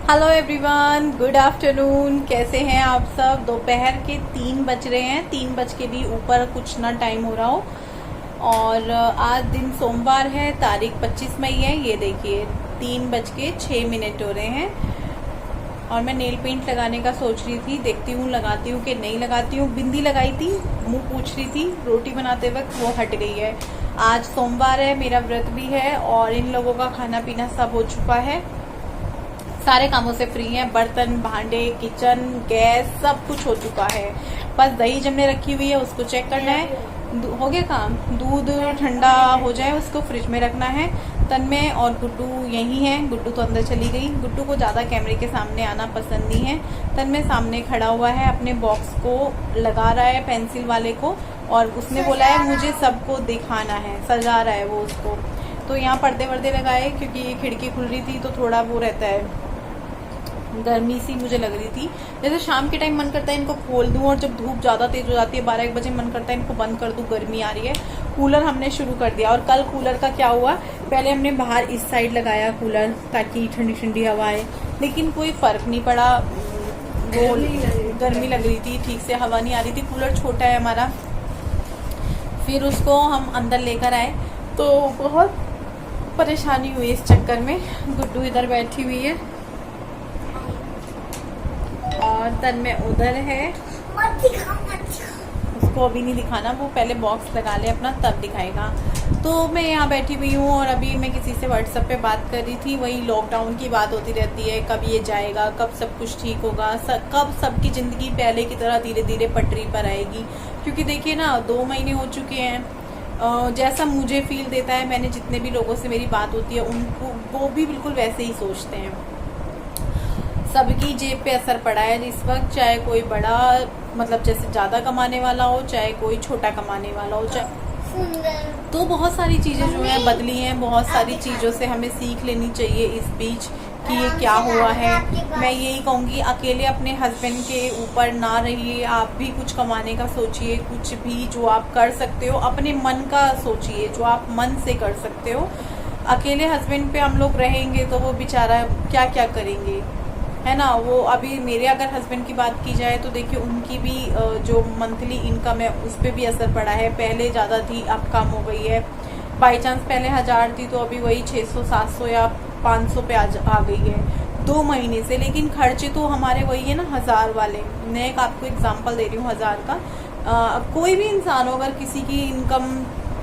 Hello everyone, good afternoon. कैसे हैं आप सब? दोपहर के 3 बज रहे हैं, 3 बज के भी ऊपर कुछ ना टाइम हो रहा हो। और आज दिन सोमवार है, तारीख 25 मई है। ये देखिए 3 बज के 6 मिनट हो रहे हैं और मैं नेल पेंट लगाने का सोच रही थी। देखती हूँ लगाती हूँ कि नहीं लगाती हूँ। बिंदी लगाई थी, मुंह पूछ रही थी रोटी बनाते वक्त, वो हट गई है। आज सोमवार है, मेरा व्रत भी है और इन लोगों का खाना पीना सब हो चुका है। सारे कामों से फ्री हैं, बर्तन भांडे किचन गैस सब कुछ हो चुका है। बस दही जमने रखी हुई है, उसको चेक करना है। हो गया काम। दूध ठंडा हो जाए उसको फ्रिज में रखना है। तन्मय और गुड्डू यही हैं। गुड्डू तो अंदर चली गई। गुड्डू को ज़्यादा कैमरे के सामने आना पसंद नहीं है। तन्मय सामने खड़ा हुआ है, अपने बॉक्स को लगा रहा है पेंसिल वाले को, और उसने बोला है मुझे सबको दिखाना है, सजा रहा है वो उसको। तो यहाँ पर्दे वर्दे लगाए क्योंकि ये खिड़की खुल रही थी तो थोड़ा वो रहता है, गर्मी सी मुझे लग रही थी। जैसे शाम के टाइम मन करता है इनको खोल दूं, और जब धूप ज़्यादा तेज हो जाती है 12-1 बजे मन करता है इनको बंद कर दूं, गर्मी आ रही है। कूलर हमने शुरू कर दिया। और कल कूलर का क्या हुआ, पहले हमने बाहर इस साइड लगाया कूलर ताकि ठंडी ठंडी हवा आए, लेकिन कोई फ़र्क नहीं पड़ा। वो गर्मी लग रही थी, ठीक से हवा नहीं आ रही थी। कूलर छोटा है हमारा। फिर उसको हम अंदर लेकर आए तो बहुत परेशानी हुई इस चक्कर में। गुड्डू इधर बैठी हुई है और तन्मय उधर है। उसको अभी नहीं दिखाना, वो पहले बॉक्स लगा ले अपना तब दिखाएगा। तो मैं यहाँ बैठी हुई हूँ और अभी मैं किसी से व्हाट्सएप पे बात कर रही थी। वही लॉकडाउन की बात होती रहती है, कब ये जाएगा, कब सब कुछ ठीक होगा, कब सबकी ज़िंदगी पहले की तरह धीरे धीरे पटरी पर आएगी। क्योंकि देखिए ना, 2 महीने हो चुके हैं। जैसा मुझे फील देता है, मैंने जितने भी लोगों से मेरी बात होती है उनको, वो भी बिल्कुल वैसे ही सोचते हैं। सबकी जेब पे असर पड़ा है इस वक्त, चाहे कोई बड़ा मतलब जैसे ज़्यादा कमाने वाला हो, चाहे कोई छोटा कमाने वाला हो, चाहे तो बहुत सारी चीज़ें जो है बदली हैं। बहुत सारी चीज़ों से हमें सीख लेनी चाहिए इस बीच कि ये क्या हुआ है। मैं यही कहूँगी, अकेले अपने हस्बैंड के ऊपर ना रहिए। आप भी कुछ कमाने का सोचिए, कुछ भी जो आप कर सकते हो अपने मन का सोचिए, जो आप मन से कर सकते हो। अकेले हस्बैंड पे हम लोग रहेंगे तो वो बेचारा क्या क्या करेंगे, है ना। वो अभी मेरे अगर हस्बैंड की बात की जाए तो देखिए उनकी भी जो मंथली इनकम है उस पर भी असर पड़ा है। पहले ज़्यादा थी, अब कम हो गई है। बाई चांस पहले 1000 थी तो अभी वही 600-700 या 500 पे आ गई है 2 महीने से। लेकिन खर्चे तो हमारे वही है ना, 1000 वाले। मैं एक आपको एग्जांपल दे रही हूँ 1000 का। कोई भी इंसान हो, अगर किसी की इनकम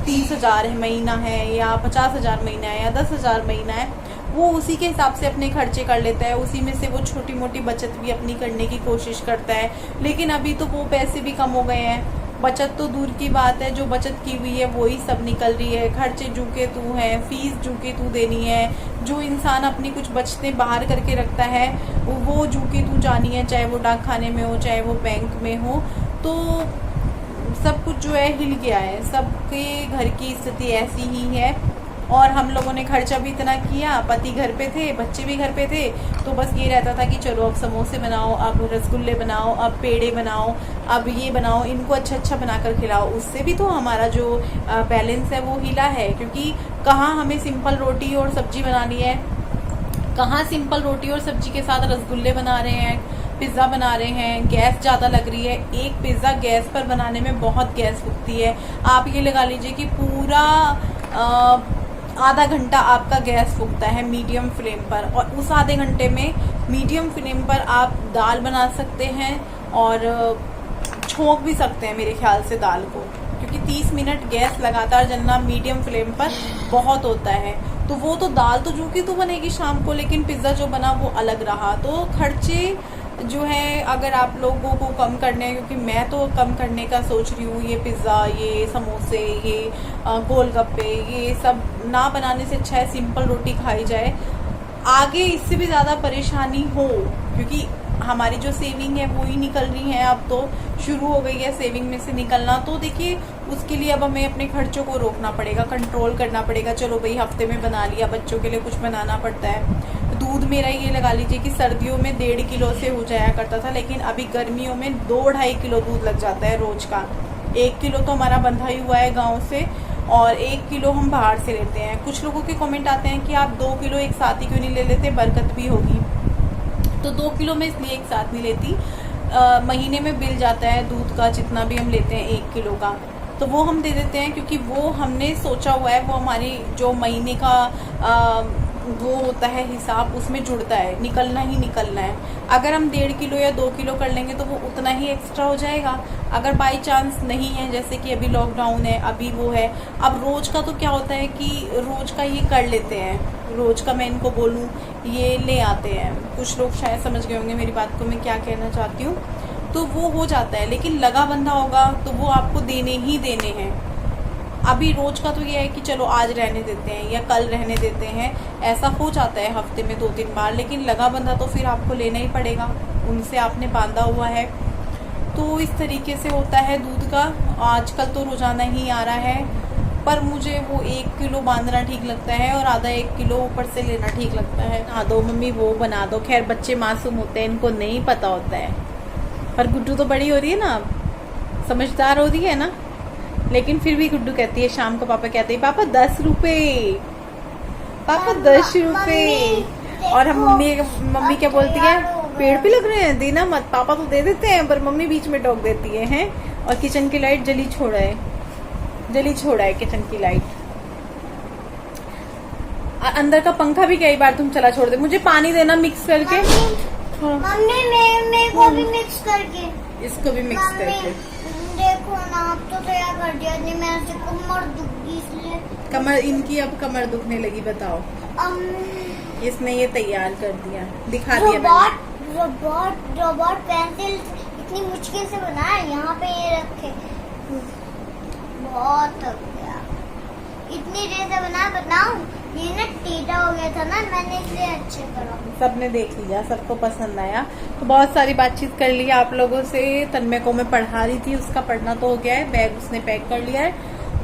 30,000 है महीना है, या 50,000 महीना है, या 10,000 महीना है, वो उसी के हिसाब से अपने खर्चे कर लेता है। उसी में से वो छोटी मोटी बचत भी अपनी करने की कोशिश करता है। लेकिन अभी तो वो पैसे भी कम हो गए हैं। बचत तो दूर की बात है, जो बचत की हुई है वही सब निकल रही है। खर्चे जूके तू है, फीस जूके तू देनी है। जो इंसान अपनी कुछ बचतें बाहर करके रखता है वो जूके तू जानी है, चाहे वो डाक खाने में हो, चाहे वो बैंक में हो। तो सब कुछ जो है हिल गया है। सबके घर की स्थिति ऐसी ही है। और हम लोगों ने खर्चा भी इतना किया, पति घर पे थे, बच्चे भी घर पे थे, तो बस ये रहता था कि चलो अब समोसे बनाओ, अब रसगुल्ले बनाओ, अब पेड़े बनाओ, अब ये बनाओ, इनको अच्छा अच्छा बनाकर खिलाओ। उससे भी तो हमारा जो बैलेंस है वो हिला है। क्योंकि कहाँ हमें सिंपल रोटी और सब्जी बनानी है, कहाँ सिंपल रोटी और सब्जी के साथ रसगुल्ले बना रहे हैं, पिज़्ज़ा बना रहे हैं। गैस ज़्यादा लग रही है। एक पिज़्ज़ा गैस पर बनाने में बहुत गैस फूकती है। आप ये लगा लीजिए कि पूरा आधा घंटा आपका गैस फूकता है मीडियम फ्लेम पर, और उस आधे घंटे में मीडियम फ्लेम पर आप दाल बना सकते हैं और छोंक भी सकते हैं मेरे ख्याल से दाल को। क्योंकि 30 मिनट गैस लगातार जलना मीडियम फ्लेम पर बहुत होता है। तो वो तो दाल तो जो कि तो बनेगी शाम को, लेकिन पिज़्ज़ा जो बना वो अलग रहा। तो खर्चे जो है अगर आप लोगों को कम करने हैं, क्योंकि मैं तो कम करने का सोच रही हूँ। ये पिज़्ज़ा, ये समोसे, ये गोलगप्पे, ये सब ना बनाने से अच्छा है सिंपल रोटी खाई जाए। आगे इससे भी ज़्यादा परेशानी हो, क्योंकि हमारी जो सेविंग है वो ही निकल रही है। अब तो शुरू हो गई है सेविंग में से निकलना। तो देखिए उसके लिए अब हमें अपने खर्चों को रोकना पड़ेगा, कंट्रोल करना पड़ेगा। चलो भाई हफ्ते में बना लिया, बच्चों के लिए कुछ बनाना पड़ता है। दूध मेरा ये लगा लीजिए कि सर्दियों में 1.5 किलो से हो जाया करता था, लेकिन अभी गर्मियों में 2-2.5 किलो दूध लग जाता है रोज का। 1 किलो तो हमारा बंधा ही हुआ है गाँव से, और 1 किलो हम बाहर से लेते हैं। कुछ लोगों के कमेंट आते हैं कि आप 2 किलो एक साथ ही क्यों नहीं ले लेते, बरकत भी होगी। तो 2 किलो मैं इसलिए एक साथ नहीं लेती। महीने में बिल जाता है दूध का, जितना भी हम लेते हैं 1 किलो का, तो वो हम दे देते हैं, क्योंकि वो हमने सोचा हुआ है, वो हमारी जो महीने का वो होता है हिसाब, उसमें जुड़ता है, निकलना ही निकलना है। अगर हम 1.5 किलो या 2 किलो कर लेंगे तो वो उतना ही एक्स्ट्रा हो जाएगा। अगर बाई चांस नहीं है, जैसे कि अभी लॉकडाउन है, अभी वो है, अब रोज़ का तो क्या होता है कि रोज़ का ये कर लेते हैं, रोज़ का मैं इनको बोलूँ ये ले आते हैं। कुछ लोग शायद समझ गए होंगे मेरी बात को मैं क्या कहना चाहती हूँ, तो वो हो जाता है। लेकिन लगा बंधा होगा तो वो आपको देने ही देने हैं। अभी रोज का तो ये है कि चलो आज रहने देते हैं या कल रहने देते हैं, ऐसा हो जाता है हफ्ते में 2-3 बार, लेकिन लगा बंधा तो फिर आपको लेना ही पड़ेगा, उनसे आपने बांधा हुआ है। तो इस तरीके से होता है दूध का। आजकल तो रोज़ाना ही आ रहा है, पर मुझे वो 1 किलो बांधना ठीक लगता है और आधा 1 किलो ऊपर से लेना ठीक लगता है। बना दो मम्मी, वो बना दो। खैर बच्चे मासूम होते हैं, इनको नहीं पता होता है, पर गुड्डू तो बड़ी हो रही है ना, अब समझदार हो रही है ना। लेकिन फिर भी गुड्डू कहती है शाम को, पापा कहते हैं पापा 10 रुपए, पापा 10 रुपए। और हम मम्मी क्या बोलती है, पेड़ पे लग रहे हैं, देना मत। पापा तो दे देते हैं, पर मम्मी बीच में टोक देती है, हैं। और किचन की लाइट जली छोड़ा है किचन की लाइट। अंदर का पंखा भी कई बार तुम चला छोड़ दे। मुझे पानी देना मिक्स करके। मम्मी मेरे को भी मिक्स करके, इसको भी मिक्स करके। देखो ना, आप तो तैयार कर दिया, नहीं मैं से कमर दुखी इसलिए। कमर इनकी अब कमर दुखने लगी, बताओ। इसने ये तैयार कर दिया, दिखा दिया। रोबोट पेंसिल इतनी मुश्किल से बनाया, यहाँ पे ये रखे, बहुत थक गया। इतनी देर से बताऊं, ये ना टेढ़ा हो गया था ना, मैंने इसलिए अच्छे करा। सबने देख लिया, सबको पसंद आया। तो बहुत सारी बातचीत कर ली आप लोगों से। तन्मय को मैं पढ़ा रही थी, उसका पढ़ना तो हो गया है, बैग उसने पैक कर लिया है,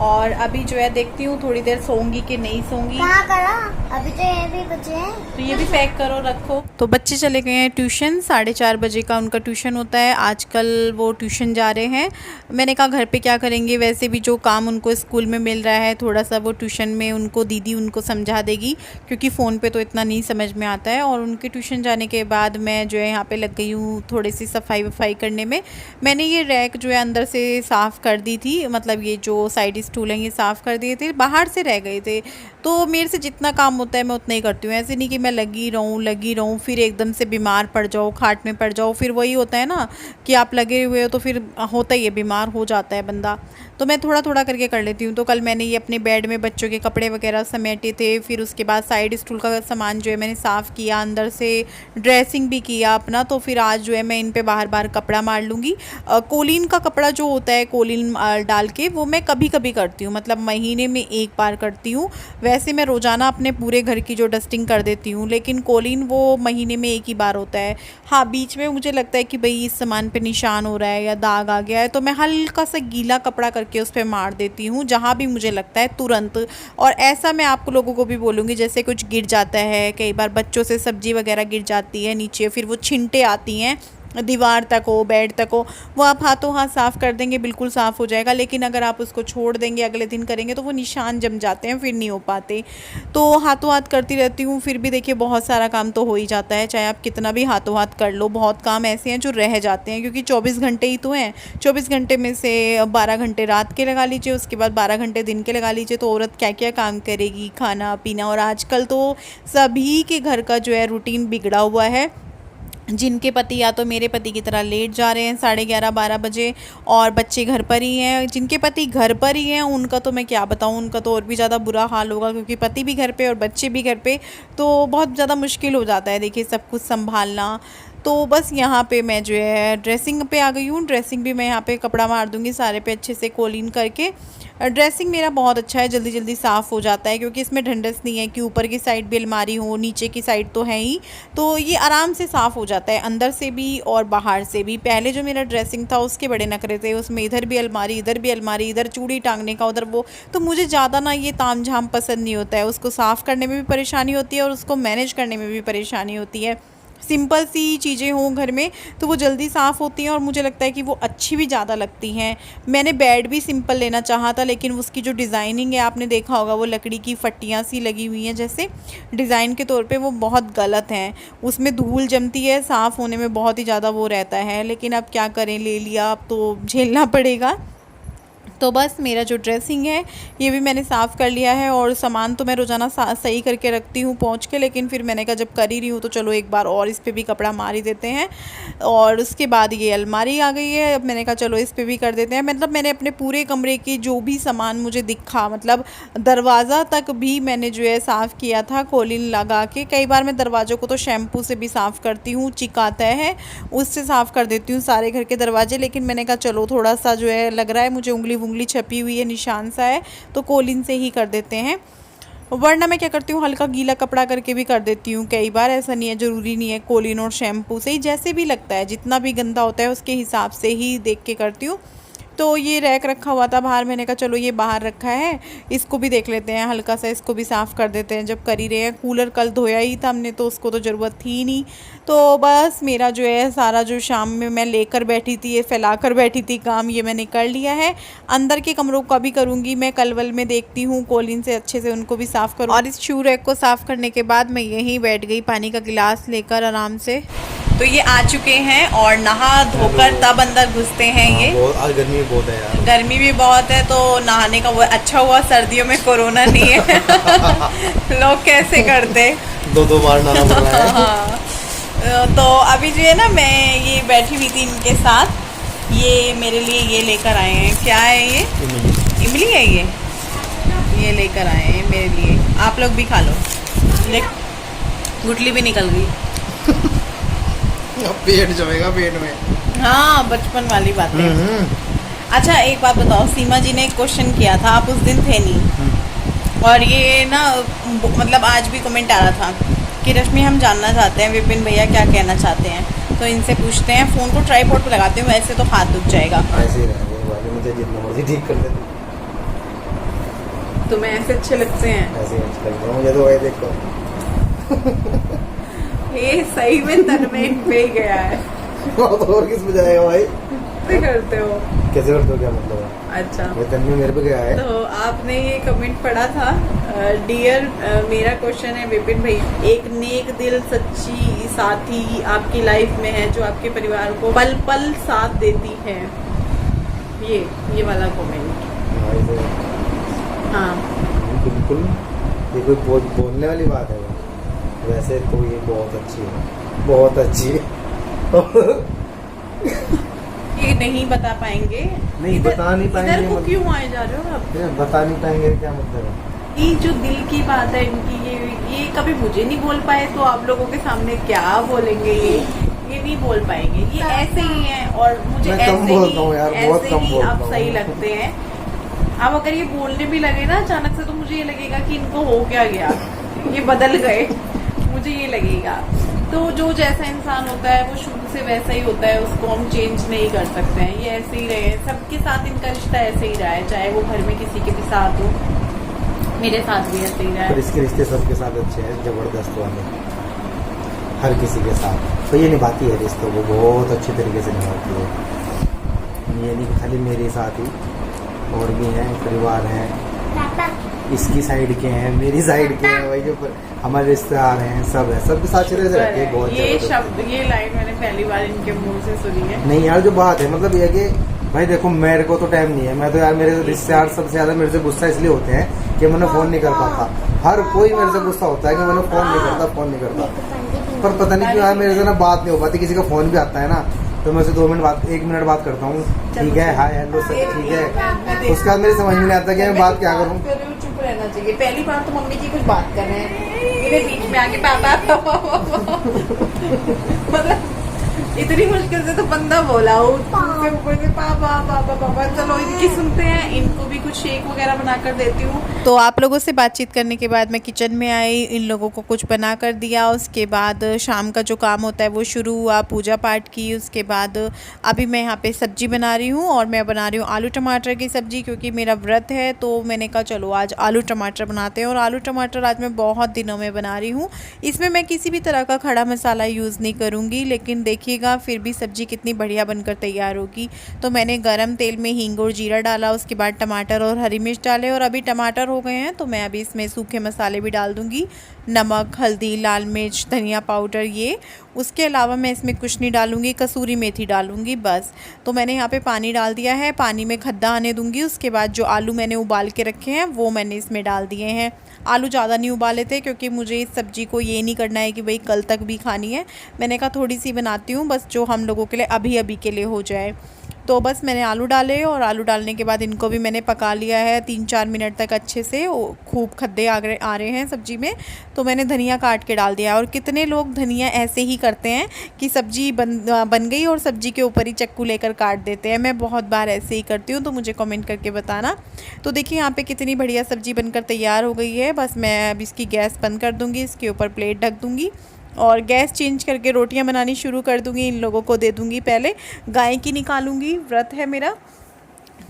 और अभी जो है देखती हूँ थोड़ी देर सोऊंगी कि नहीं सोऊंगी। कहाँ करा? अभी तो ये भी बचे हैं, तो ये भी पैक करो, रखो। तो बच्चे चले गए हैं ट्यूशन, 4:30 बजे का उनका ट्यूशन होता है। आजकल वो ट्यूशन जा रहे हैं। मैंने कहा घर पे क्या करेंगे, वैसे भी जो काम उनको स्कूल में मिल रहा है, थोड़ा सा वो ट्यूशन में उनको दीदी उनको समझा देगी, क्योंकि फ़ोन पे तो इतना नहीं समझ में आता है। और उनके ट्यूशन जाने के बाद मैं जो है यहाँ पे लग गई हूँ थोड़ी सी सफाई वफाई करने में। मैंने ये रैक जो है अंदर से साफ़ कर दी थी, मतलब ये जो साइड स्टूल हैं ये साफ़ कर दिए थे, बाहर से रह गए थे। तो मेरे से जितना काम होता है मैं उतना ही करती हूँ, ऐसे नहीं कि मैं लगी रहूँ फिर एकदम से बीमार पड़ जाओ, खाट में पड़ जाओ। फिर वही होता है ना कि आप लगे हुए हो तो फिर होता ही है, बीमार हो जाता है बंदा। तो मैं थोड़ा थोड़ा करके कर लेती हूँ। तो कल मैंने ये अपने बेड में बच्चों के कपड़े वगैरह समेटे थे, फिर उसके बाद साइड स्टूल का सामान जो है मैंने साफ़ किया, अंदर से ड्रेसिंग भी किया अपना। तो फिर आज जो है मैं इन पे बाहर बाहर कपड़ा मार लूँगी। कोलिन का कपड़ा जो होता है, कोलिन डाल के, वो मैं कभी कभी करती हूँ, मतलब महीने में 1 बार करती हूँ। वैसे मैं रोज़ाना अपने पूरे घर की जो डस्टिंग कर देती हूँ, लेकिन कोलिन वो महीने में 1 ही बार होता है। हाँ, बीच में मुझे लगता है कि भाई इस सामान पे निशान हो रहा है या दाग आ गया है, तो मैं हल्का सा गीला कपड़ा करके उस पर मार देती हूँ, जहाँ भी मुझे लगता है तुरंत। और ऐसा मैं आप लोगों को भी बोलूँगी, जैसे कुछ गिर जाता है, कई बार बच्चों से सब्जी वगैरह गिर जाती है नीचे, फिर वो छिंटे आती हैं दीवार तक हो, बेड तक हो, वो आप हाथों हाथ साफ़ कर देंगे, बिल्कुल साफ़ हो जाएगा। लेकिन अगर आप उसको छोड़ देंगे, अगले दिन करेंगे, तो वो निशान जम जाते हैं, फिर नहीं हो पाते। तो हाथों हाथ करती रहती हूँ, फिर भी देखिए बहुत सारा काम तो हो ही जाता है, चाहे आप कितना भी हाथों हाथ कर लो। बहुत काम ऐसे हैं जो रह जाते हैं, क्योंकि 24 घंटे ही तो हैं। 24 घंटे में से 12 घंटे रात के लगा लीजिए, उसके बाद 12 घंटे दिन के लगा लीजिए, तो औरत क्या क्या काम करेगी, खाना पीना। और आजकल तो सभी के घर का जो है रूटीन बिगड़ा हुआ है। जिनके पति या तो मेरे पति की तरह लेट जा रहे हैं 11:30-12 बजे, और बच्चे घर पर ही हैं। जिनके पति घर पर ही हैं उनका तो मैं क्या बताऊं, उनका तो और भी ज़्यादा बुरा हाल होगा, क्योंकि पति भी घर पे और बच्चे भी घर पे, तो बहुत ज़्यादा मुश्किल हो जाता है देखिए सब कुछ संभालना। तो बस यहाँ पे मैं जो है ड्रेसिंग पे आ गई हूँ। ड्रेसिंग भी मैं यहाँ पे कपड़ा मार दूँगी सारे पे अच्छे से कोलिन करके। ड्रेसिंग मेरा बहुत अच्छा है, जल्दी जल्दी साफ़ हो जाता है, क्योंकि इसमें ढंढस नहीं है कि ऊपर की साइड भी अलमारी हो, नीचे की साइड तो है ही, तो ये आराम से साफ़ हो जाता है, अंदर से भी और बाहर से भी। पहले जो मेरा ड्रेसिंग था उसके बड़े नखरे थे, उसमें इधर भी अलमारी, इधर भी अलमारी, इधर चूड़ी टांगने का, उधर वो। तो मुझे ज़्यादा ना ये ताम झाम पसंद नहीं होता है, उसको साफ़ करने में भी परेशानी होती है और उसको मैनेज करने में भी परेशानी होती है। सिंपल सी चीज़ें हों घर में तो वो जल्दी साफ़ होती हैं और मुझे लगता है कि वो अच्छी भी ज़्यादा लगती हैं। मैंने बेड भी सिंपल लेना चाहा था, लेकिन उसकी जो डिज़ाइनिंग है आपने देखा होगा, वो लकड़ी की फट्टियाँ सी लगी हुई हैं जैसे डिज़ाइन के तौर पे, वो बहुत गलत हैं। उसमें धूल जमती है, साफ़ होने में बहुत ही ज़्यादा वो रहता है, लेकिन अब क्या करें, ले लिया, अब तो झेलना पड़ेगा। तो बस मेरा जो ड्रेसिंग है ये भी मैंने साफ़ कर लिया है, और सामान तो मैं रोज़ाना सही करके रखती हूँ पहुँच के, लेकिन फिर मैंने कहा जब कर ही रही हूँ तो चलो एक बार और इस पे भी कपड़ा मार ही देते हैं। और उसके बाद ये अलमारी आ गई है, अब मैंने कहा चलो इस पे भी कर देते हैं। मतलब मैंने अपने पूरे कमरे की जो भी सामान मुझे दिखा, मतलब दरवाज़ा तक भी मैंने जो है साफ़ किया था कोलिन लगा के। कई बार मैं दरवाज़ों को तो शैम्पू से भी साफ़ करती हूँ, चिक आता है उससे साफ़ कर देती हूँ सारे घर के दरवाजे, लेकिन मैंने कहा चलो थोड़ा सा जो है लग रहा है मुझे उंगली छपी हुई है, निशान सा है, तो कोलिन से ही कर देते हैं। वरना मैं क्या करती हूँ, हल्का गीला कपड़ा करके भी कर देती हूँ कई बार। ऐसा नहीं है, ज़रूरी नहीं है कोलिन और शैम्पू से ही, जैसे भी लगता है, जितना भी गंदा होता है उसके हिसाब से ही देख के करती हूँ। तो ये रैक रखा हुआ था बाहर, मैंने कहा चलो ये बाहर रखा है, इसको भी देख लेते हैं, हल्का सा इसको भी साफ़ कर देते हैं जब कर ही रहे हैं। कूलर कल धोया ही था हमने, तो उसको तो ज़रूरत थी नहीं। तो बस मेरा जो है सारा जो शाम में मैं लेकर बैठी थी, ये फैला कर बैठी थी काम, ये मैंने कर लिया है। अंदर के कमरों का भी करूँगी मैं, कल में देखती हूँ कोलिन से अच्छे से उनको भी साफ़ करूँ। और इस शू रैक को साफ़ करने के बाद मैं यहीं बैठ गई पानी का गिलास लेकर आराम से। तो ये आ चुके हैं और नहा धोकर तब अंदर घुसते हैं। ये आज गर्मी बहुत है यार, गर्मी भी बहुत है, तो नहाने का वो अच्छा हुआ सर्दियों में कोरोना नहीं है। लोग कैसे करते, दो बार नहाना पड़ रहा है। हाँ, तो अभी जो है ना मैं ये बैठी हुई थी इनके साथ, ये मेरे लिए ये लेकर आए हैं, क्या है ये, इमली है ये लेकर आए हैं मेरे लिए, आप लोग भी खा लो। गुठली भी निकल गई। पेट जमेगा पेट में। हाँ, बचपन वाली बात है। अच्छा एक बात बताओ, सीमा जी ने एक क्वेश्चन किया था, आप उस दिन थे नहीं, और ये ना मतलब आज भी कमेंट आ रहा था कि रश्मि हम जानना चाहते हैं विपिन भैया क्या कहना चाहते हैं, तो इनसे पूछते हैं। फ़ोन को ट्राइपॉड पे लगाते हूँ, ऐसे तो हाथ दुख जाएगा। ऐसे ही रहेंगे, मुझे जितना मर्जी ठीक कर देते, तुम्हें ऐसे अच्छे लगते हैं? ऐसे अच्छे लगते हैं मुझे तो, भाई देखो। ये सही में तन में पे ही गया है। तो और किस पे जाएगा भाई? कैसे करते हो? कैसे करते हो, क्या मतलब है? अच्छा, ये तन में मेरे पे गया है। तो आपने ये कमेंट पढ़ा था, डियर मेरा क्वेश्चन है विपिन भाई, एक नेक दिल सच्ची साथी आपकी लाइफ में है जो आपके परिवार को पल पल साथ देती है, ये वाला कमेंट। हाँ बिल्कुल, ये कोई बोलने वाली बात है? वैसे तो ये बहुत अच्छी है, बहुत अच्छी है। ये नहीं बता पाएंगे, नहीं बता नहीं पाएंगे, इधर को क्यों आए जा रहे हो आप? बता नहीं पाएंगे क्या मतलब है? ये जो दिल की बात है इनकी, ये कभी मुझे नहीं बोल पाए, तो आप लोगों के सामने क्या बोलेंगे? ये नहीं बोल पाएंगे, ये ऐसे ही हैं, और मुझे ऐसे ही आप सही लगते हैं। अब अगर ये बोलने भी लगे ना अचानक से, तो मुझे ये लगेगा कि इनको हो क्या गया, ये बदल गए, मुझे ये लगेगा। तो जो जैसा इंसान होता है वो शुरू से वैसा ही होता है, उसको हम चेंज नहीं कर सकते हैं। ये ऐसे ही रहे, सबके साथ इनका रिश्ता ऐसे ही रहा है, चाहे वो घर में किसी के भी साथ हो, मेरे साथ भी ऐसे ही रहा है। इसके रिश्ते सबके साथ अच्छे हैं, जबरदस्त वाले, हर किसी के साथ। तो ये निभाती है रिश्तों को, बहुत अच्छे तरीके से निभाती है। ये नहीं खाली मेरे साथ ही, और भी हैं, परिवार हैं, इसकी साइड के हैं, मेरी साइड के हैं, वही जो हमारे रिश्तेदार हैं, सब है, सबके साथ चले से रखे। बहुत ये शब्द, ये लाइन मैंने पहली बार इनके मुंह से सुनी है। नहीं यार, जो बात है मतलब ये कि भाई देखो, मेरे को तो टाइम नहीं है, मैं तो यार, मेरे रिश्तेदार सबसे ज्यादा मेरे से गुस्सा इसलिए होते हैं कि मैंने फोन नहीं कर पाता। हर कोई मेरे से गुस्सा होता है कि मैंने फोन नहीं करता, पर पता नहीं क्यों यार मेरे से ना बात नहीं हो पाती। किसी का फोन भी आता है ना, तो मैं उसे 2 मिनट बात, 1 मिनट बात करता हूँ, ठीक है, हाय हेलो सर, ठीक है। उसके बाद मेरी समझ में नहीं आता कि मैं बात क्या करूँ। चुप रहना चाहिए। पहली बार तो मम्मी जी कुछ बात कर रहे हैं, मेरे बीच में आके पापा मतलब इतनी मुश्किल से तो बंदा बोला उससे ऊपर से पापा पापा पापा। चलो इनकी सुनते हैं, इनको भी कुछ शेक वगैरह बना कर देती हूँ। तो आप लोगों से बातचीत करने के बाद मैं किचन में आई, इन लोगों को कुछ बना कर दिया। उसके बाद शाम का जो काम होता है वो शुरू हुआ, पूजा पाठ की। उसके बाद अभी मैं यहाँ पे सब्जी बना रही हूँ और मैं बना रही हूँ आलू टमाटर की सब्ज़ी, क्योंकि मेरा व्रत है। तो मैंने कहा चलो आज आलू टमाटर बनाते हैं। और आलू टमाटर आज मैं बहुत दिनों में बना रही हूँ। इसमें मैं किसी भी तरह का खड़ा मसाला यूज़ नहीं करूँगी, लेकिन देखिएगा फिर भी सब्ज़ी कितनी बढ़िया बनकर तैयार होगी। तो मैंने गरम तेल में हींग और जीरा डाला, उसके बाद टमाटर और हरी मिर्च डाले। और अभी टमाटर हो गए हैं तो मैं अभी इसमें सूखे मसाले भी डाल दूँगी, नमक, हल्दी, लाल मिर्च, धनिया पाउडर ये। उसके अलावा मैं इसमें कुछ नहीं डालूँगी, कसूरी मेथी डालूँगी बस। तो मैंने यहाँ पे पानी डाल दिया है, पानी में खद्दा आने दूँगी। उसके बाद जो आलू मैंने उबाल के रखे हैं वो मैंने इसमें डाल दिए हैं। आलू ज़्यादा नहीं उबाले थे क्योंकि मुझे इस सब्ज़ी को ये नहीं करना है कि भाई कल तक भी खानी है। मैंने कहा थोड़ी सी बनाती हूँ बस, जो हम लोगों के लिए अभी अभी के लिए हो जाए। तो बस मैंने आलू डाले और आलू डालने के बाद इनको भी मैंने पका लिया है 3-4 मिनट तक अच्छे से। खूब खद्दे आ रहे हैं सब्ज़ी में। तो मैंने धनिया काट के डाल दिया। और कितने लोग धनिया ऐसे ही करते हैं कि सब्ज़ी बन गई और सब्ज़ी के ऊपर ही चक्कू लेकर काट देते हैं। मैं बहुत बार ऐसे ही करती हूँ, तो मुझे कमेंट करके बताना। तो देखिए यहाँ पे कितनी बढ़िया सब्ज़ी बनकर तैयार हो गई है। बस मैं अब इसकी गैस बंद कर दूँगी, इसके ऊपर प्लेट ढक दूँगी और गैस चेंज करके रोटियां बनानी शुरू कर दूंगी। इन लोगों को दे दूंगी, पहले गाय की निकालूंगी, व्रत है मेरा।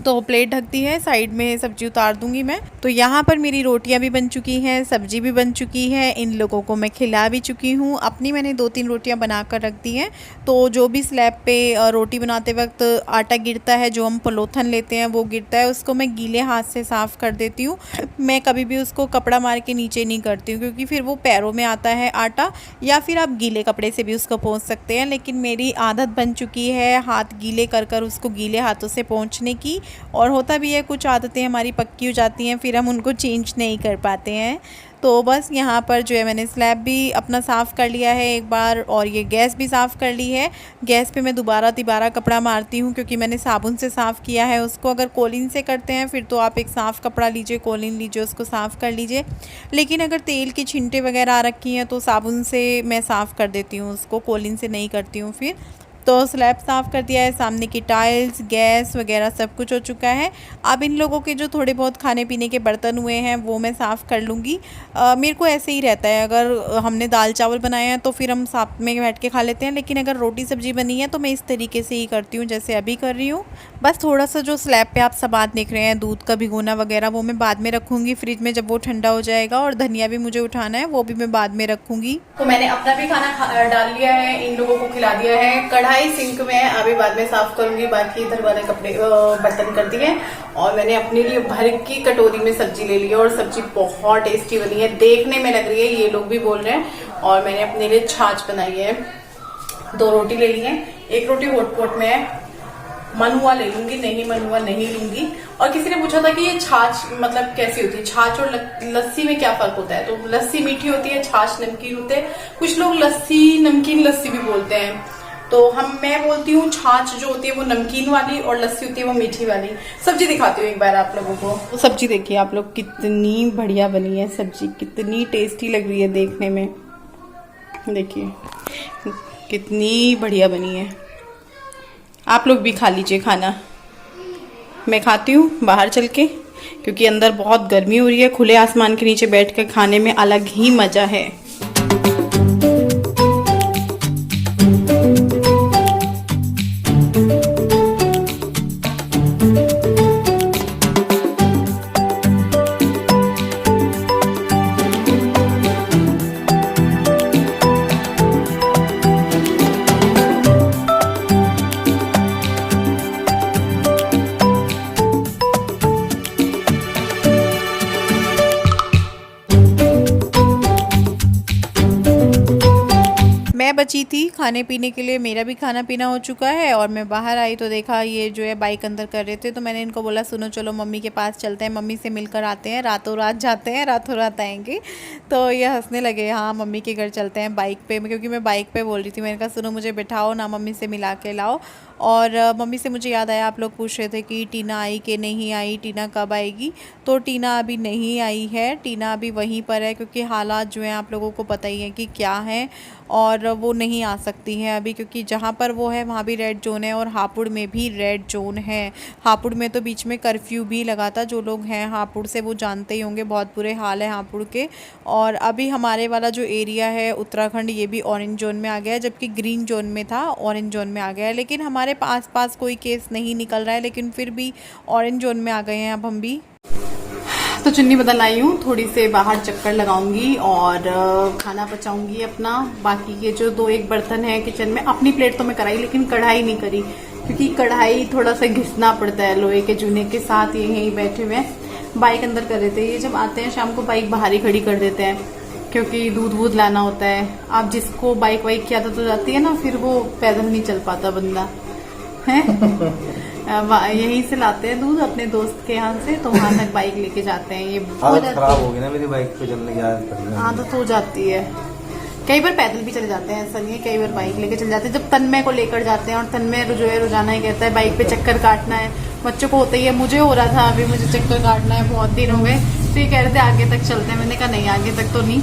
तो प्लेट ढक दी है, साइड में सब्जी उतार दूंगी मैं। तो यहाँ पर मेरी रोटियां भी बन चुकी हैं, सब्जी भी बन चुकी है, इन लोगों को मैं खिला भी चुकी हूँ। अपनी मैंने 2-3 रोटियां बना कर रख दी हैं। तो जो भी स्लैब पे रोटी बनाते वक्त आटा गिरता है, जो हम पलोथन लेते हैं वो गिरता है, उसको मैं गीले हाथ से साफ़ कर देती हूँ। मैं कभी भी उसको कपड़ा मार के नीचे नहीं करती हूँ, क्योंकि फिर वो पैरों में आता है आटा। या फिर आप गीले कपड़े से भी उसको पोंछ सकते हैं, लेकिन मेरी आदत बन चुकी है हाथ गीले कर कर उसको गीले हाथों से पोंछने की। और होता भी है कुछ आदतें हमारी पक्की हो जाती हैं, फिर हम उनको चेंज नहीं कर पाते हैं। तो बस यहाँ पर जो है मैंने स्लैब भी अपना साफ़ कर लिया है एक बार, और ये गैस भी साफ़ कर ली है। गैस पे मैं दोबारा कपड़ा मारती हूँ, क्योंकि मैंने साबुन से साफ़ किया है उसको। अगर कोलिन से करते हैं फिर तो आप एक साफ़ कपड़ा लीजिए, कोलिन लीजिए, उसको साफ़ कर लीजिए। लेकिन अगर तेल की छिंटे वगैरह आ रखी हैं तो साबुन से मैं साफ़ कर देती हूँ उसको, कोलिन से नहीं करती हूँ फिर। तो स्लैब साफ़ कर दिया है, सामने की टाइल्स, गैस वगैरह सब कुछ हो चुका है। अब इन लोगों के जो थोड़े बहुत खाने पीने के बर्तन हुए हैं वो मैं साफ़ कर लूँगी। मेरे को ऐसे ही रहता है, अगर हमने दाल चावल बनाए हैं तो फिर हम साथ में बैठ के खा लेते हैं, लेकिन अगर रोटी सब्ज़ी बनी है तो मैं इस तरीके से ही करती हूँ जैसे अभी कर रही हूँ। बस थोड़ा सा जो स्लैब पे आप सामान देख रहे हैं, दूध का भिगोना वगैरह, वो मैं बाद में रखूँगी फ्रिज में जब वो ठंडा हो जाएगा। और धनिया भी मुझे उठाना है, वो भी मैं बाद में रखूँगी। तो मैंने अपना भी खाना डाल लिया है, इन लोगों को खिला दिया है। कढ़ाई सिंक में अभी बाद में साफ करूंगी, बाकी इधर वाले कपड़े बर्तन कर दिए। और मैंने अपने लिए भर की कटोरी में सब्जी ले ली है, और सब्जी बहुत टेस्टी बनी है, देखने में लग रही है, ये लोग भी बोल रहे हैं। और मैंने अपने लिए छाछ बनाई है, 2 रोटी ले ली है, 1 रोटी हॉटपॉट में है, मन हुआ ले लूंगी, नहीं मन हुआ नहीं लूंगी। और किसी ने पूछा था कि ये छाछ मतलब कैसी होती है, छाछ और लस्सी में क्या फर्क होता है। तो लस्सी मीठी होती है, छाछ नमकीन होते हैं। कुछ लोग लस्सी नमकीन लस्सी भी बोलते हैं, तो मैं बोलती हूँ छाछ जो होती है वो नमकीन वाली, और लस्सी होती है वो मीठी वाली। सब्जी दिखाती हूँ एक बार आप लोगों को। तो सब्जी देखिए आप लोग, कितनी बढ़िया बनी है सब्जी, कितनी टेस्टी लग रही है देखने में। देखिए कितनी बढ़िया बनी है। आप लोग भी खा लीजिए खाना। मैं खाती हूँ बाहर चल के, क्योंकि अंदर बहुत गर्मी हो रही है। खुले आसमान के नीचे बैठ कर खाने में अलग ही मजा है। मैं बची थी खाने पीने के लिए, मेरा भी खाना पीना हो चुका है। और मैं बाहर आई तो देखा ये जो है बाइक अंदर कर रहे थे, तो मैंने इनको बोला सुनो चलो मम्मी के पास चलते हैं, मम्मी से मिलकर आते हैं, रातों रात जाते हैं रातों रात आएंगे। तो ये हंसने लगे, हाँ मम्मी के घर चलते हैं बाइक पे, क्योंकि मैं बाइक पे बोल रही थी। मैंने कहा सुनो मुझे बिठाओ ना, मम्मी से मिला के लाओ। और मम्मी से मुझे याद आया, आप लोग पूछ रहे थे कि टीना आई कि नहीं आई, टीना कब आएगी। तो टीना अभी नहीं आई है, टीना अभी वहीं पर है, क्योंकि हालात जो हैं आप लोगों को पता ही है कि क्या है। और वो नहीं आ सकती हैं अभी, क्योंकि जहाँ पर वो है वहाँ भी रेड जोन है और हापुड़ में भी रेड जोन है। हापुड़ में तो बीच में कर्फ्यू भी लगा था, जो लोग हैं हापुड़ से वो जानते ही होंगे, बहुत बुरे हाल है हापुड़ के। और अभी हमारे वाला जो एरिया है उत्तराखंड, ये भी ऑरेंज जोन में आ गया है, जबकि ग्रीन जोन में था ऑरेंज जोन में आ गया है। लेकिन हमारे पास कोई केस नहीं निकल रहा है, लेकिन फिर भी ऑरेंज जोन में आ गए हैं अब हम भी। तो चुन्नी बदल आई हूँ, थोड़ी से बाहर चक्कर लगाऊंगी और खाना पचाऊंगी अपना। बाकी के जो 2-1 बर्तन है किचन में, अपनी प्लेट तो मैं कराई लेकिन कढ़ाई नहीं करी, क्योंकि कढ़ाई थोड़ा सा घिसना पड़ता है लोहे के जूने के साथ। ये यहीं बैठे हुए हैं, बाइक अंदर कर देते हैं। ये जब आते हैं शाम को बाइक बाहर ही खड़ी कर देते हैं, क्योंकि दूध वूध लाना होता है। अब जिसको बाइक वाइक की आदत हो जाती है ना, फिर वो पैदल नहीं चल पाता बंदा है। यहीं से लाते हैं दूध अपने दोस्त के यहाँ से, तो वहां तक बाइक लेके जाते हैं। ये खराब हो गई ना मेरी बाइक पे चलने की आदत हो जाती है। कई बार पैदल भी चले जाते हैं, ऐसा नहीं है, कई बार बाइक लेके चले जाते हैं। जब तन्मय को लेकर जाते हैं, और तन्मय जो है रोजाना ही कहता है बाइक पे चक्कर काटना है। बच्चों को होता ही है, मुझे हो रहा था, अभी मुझे चक्कर काटना है, बहुत दिन हो गए। तो ये कह रहे थे आगे तक चलते हैं, मैंने कहा नहीं आगे तक तो नहीं,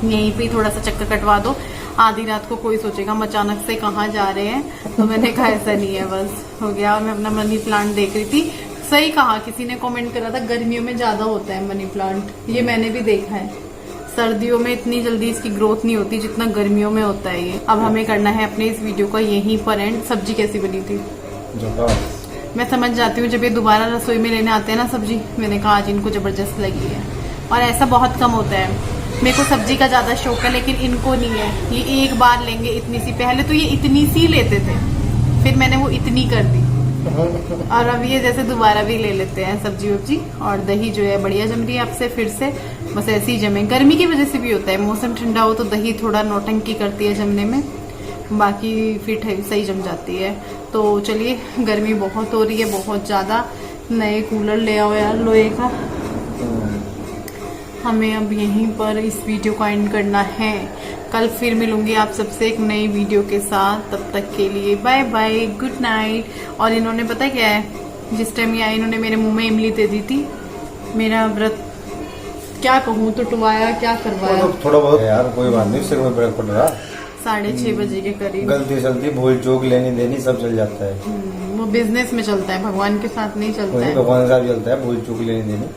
यहीं पे थोड़ा सा चक्कर कटवा दो। आधी रात को कोई सोचेगा हम अचानक से कहाँ जा रहे हैं, तो मैंने कहा ऐसा नहीं है, बस हो गया। और मैं अपना मनी प्लांट देख रही थी। सही कहा, किसी ने कमेंट करा था गर्मियों में ज्यादा होता है मनी प्लांट, ये मैंने भी देखा है। सर्दियों में इतनी जल्दी इसकी ग्रोथ नहीं होती जितना गर्मियों में होता है ये। अब हमें करना है अपने इस वीडियो का यहीं पर एंड। सब्जी कैसी बनी थी? मैं समझ जाती हूँ जब ये दोबारा रसोई में लेने आते हैं ना सब्जी, मैंने कहा आज इनको जबरदस्त लगी है। और ऐसा बहुत कम होता है। मेरे को सब्जी का ज्यादा शौक है, लेकिन इनको नहीं है। ये एक बार लेंगे इतनी सी, पहले तो ये इतनी सी लेते थे, फिर मैंने वो इतनी कर दी, और अब ये जैसे दोबारा भी ले लेते हैं सब्जी वब्जी। और दही जो है बढ़िया जम रही है अब से फिर से, बस ऐसे ही जमे। गर्मी की वजह से भी होता है, मौसम ठंडा हो तो दही थोड़ा नौटंकी करती है जमने में, बाकी फिर सही जम जाती है। तो चलिए, गर्मी बहुत हो रही है, बहुत ज्यादा। नए कूलर ले आओ यार लोहे का। हमें अब यहीं पर इस वीडियो को एंड करना है। कल फिर मिलूंगी आप सबसे एक नई वीडियो के साथ, तब तक के लिए बाय बाय, गुड नाइट। और इन्होंने पता क्या है, जिस टाइम ये आए इन्होंने मेरे मुंह में इमली दे दी थी। मेरा व्रत क्या कहूँ, टुटवाया क्या करवाया। थोड़ा बहुत यार, कोई बात नहीं, उससे कोई फर्क पड़ रहा। 6:30 बजे के करीब गलती सलती भूल चूक लेनी देनी सब चल जाता है। वो बिजनेस में चलता है, भगवान के साथ नहीं चलता है। भगवान के साथ चलता है, भूल चूक लेनी देनी।